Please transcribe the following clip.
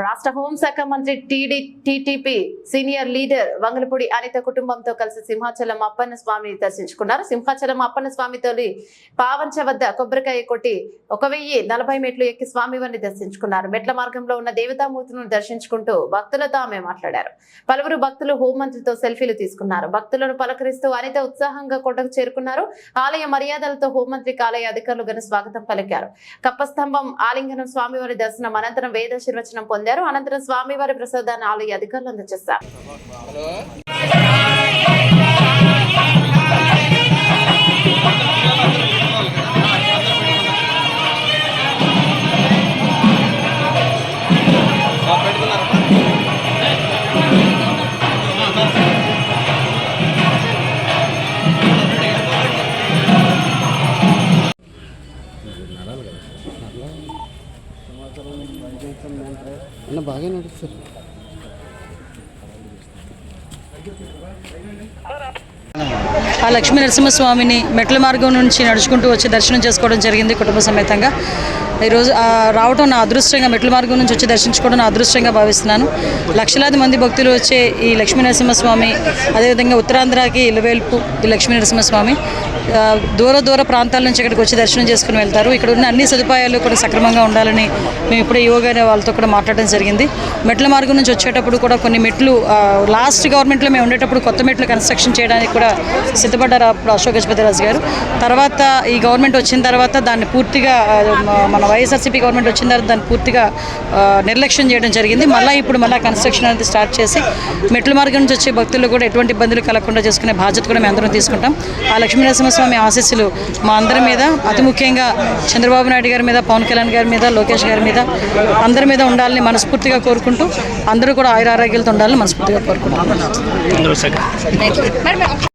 రాష్ట్ర హోంశాఖ మంత్రి TDP senior leader Vangalapudi Anitha కుటుంబంతో కలిసి సింహాచలం అప్పన్న స్వామిని దర్శించుకున్నారు. సింహాచలం అప్పన్న స్వామితో పావంచ వద్ద కొబ్బరికాయ కొట్టి 1040 మెట్లు ఎక్కి స్వామివారిని దర్శించుకున్నారు. మెట్ల మార్గంలో ఉన్న దేవతామూర్తులను దర్శించుకుంటూ భక్తులతో ఆమె మాట్లాడారు. పలువురు భక్తులు హోంమంత్రితో సెల్ఫీలు తీసుకున్నారు. భక్తులను పలకరిస్తూ అనిత ఉత్సాహంగా కోటకు చేరుకున్నారు. ఆలయ మర్యాదలతో హోంమంత్రికి ఆలయ అధికారులు ఘన స్వాగతం పలికారు. కప్పస్తంభం ఆలింగనం స్వామివారి దర్శనం అనంతరం వేదాశీర్వచనం పొందారు. అనంతరం స్వామివారి ప్రసాదాన్ని ఆలయ అధికారులు అందజేశారు. బాగా నడుస్తారు. ఆ లక్ష్మీ నరసింహస్వామిని మెట్ల మార్గం నుంచి నడుచుకుంటూ వచ్చి దర్శనం చేసుకోవడం జరిగింది కుటుంబ సమేతంగా. ఈరోజు రావటం నా అదృష్టంగా, మెట్ల మార్గం నుంచి వచ్చి దర్శించుకోవడం నా అదృష్టంగా భావిస్తున్నాను. లక్షలాది మంది భక్తులు వచ్చే ఈ లక్ష్మీ నరసింహస్వామి, అదేవిధంగా ఉత్తరాంధ్రకి ఇలవేల్పు ఈ లక్ష్మీ నరసింహస్వామి దూర ప్రాంతాల నుంచి ఇక్కడికి వచ్చి దర్శనం చేసుకుని వెళ్తారు. ఇక్కడ ఉన్న అన్ని సదుపాయాలు కూడా సక్రమంగా ఉండాలని మేము ఇప్పుడే యోగా వాళ్ళతో కూడా మాట్లాడడం జరిగింది. మెట్ల మార్గం నుంచి వచ్చేటప్పుడు కూడా కొన్ని మెట్లు లాస్ట్ గవర్నమెంట్లో మేము ఉండేటప్పుడు కొత్త మెట్లు కన్స్ట్రక్షన్ చేయడానికి కూడా సిద్ధపడ్డారు అప్పుడు అశోక్ గజపతిరాజు గారు. తర్వాత ఈ గవర్నమెంట్ వచ్చిన తర్వాత దాన్ని పూర్తిగా మన వైఎస్ఆర్సీపీ గవర్నమెంట్ వచ్చిన తర్వాత దాన్ని పూర్తిగా నిర్లక్ష్యం చేయడం జరిగింది. ఇప్పుడు కన్స్ట్రక్షన్ అనేది స్టార్ట్ చేసి మెట్ల మార్గం నుంచి వచ్చే భక్తులు కూడా ఎటువంటి ఇబ్బందులు కలగకుండా చేసుకునే బాధ్యత కూడా మేము అందరం తీసుకుంటాం. ఆ లక్ష్మీ నరసింహస్వామి ఆశీస్సులు మా అందరి మీద, అతి ముఖ్యంగా చంద్రబాబు నాయుడు గారి మీద, పవన్ కళ్యాణ్ గారి మీద, లోకేష్ గారి మీద, అందరి మీద ఉండాలని మనస్ఫూర్తిగా కోరుకుంటూ అందరూ కూడా ఆయురారోగ్యాలతో ఉండాలని మనస్ఫూర్తిగా కోరుకుంటున్నాం.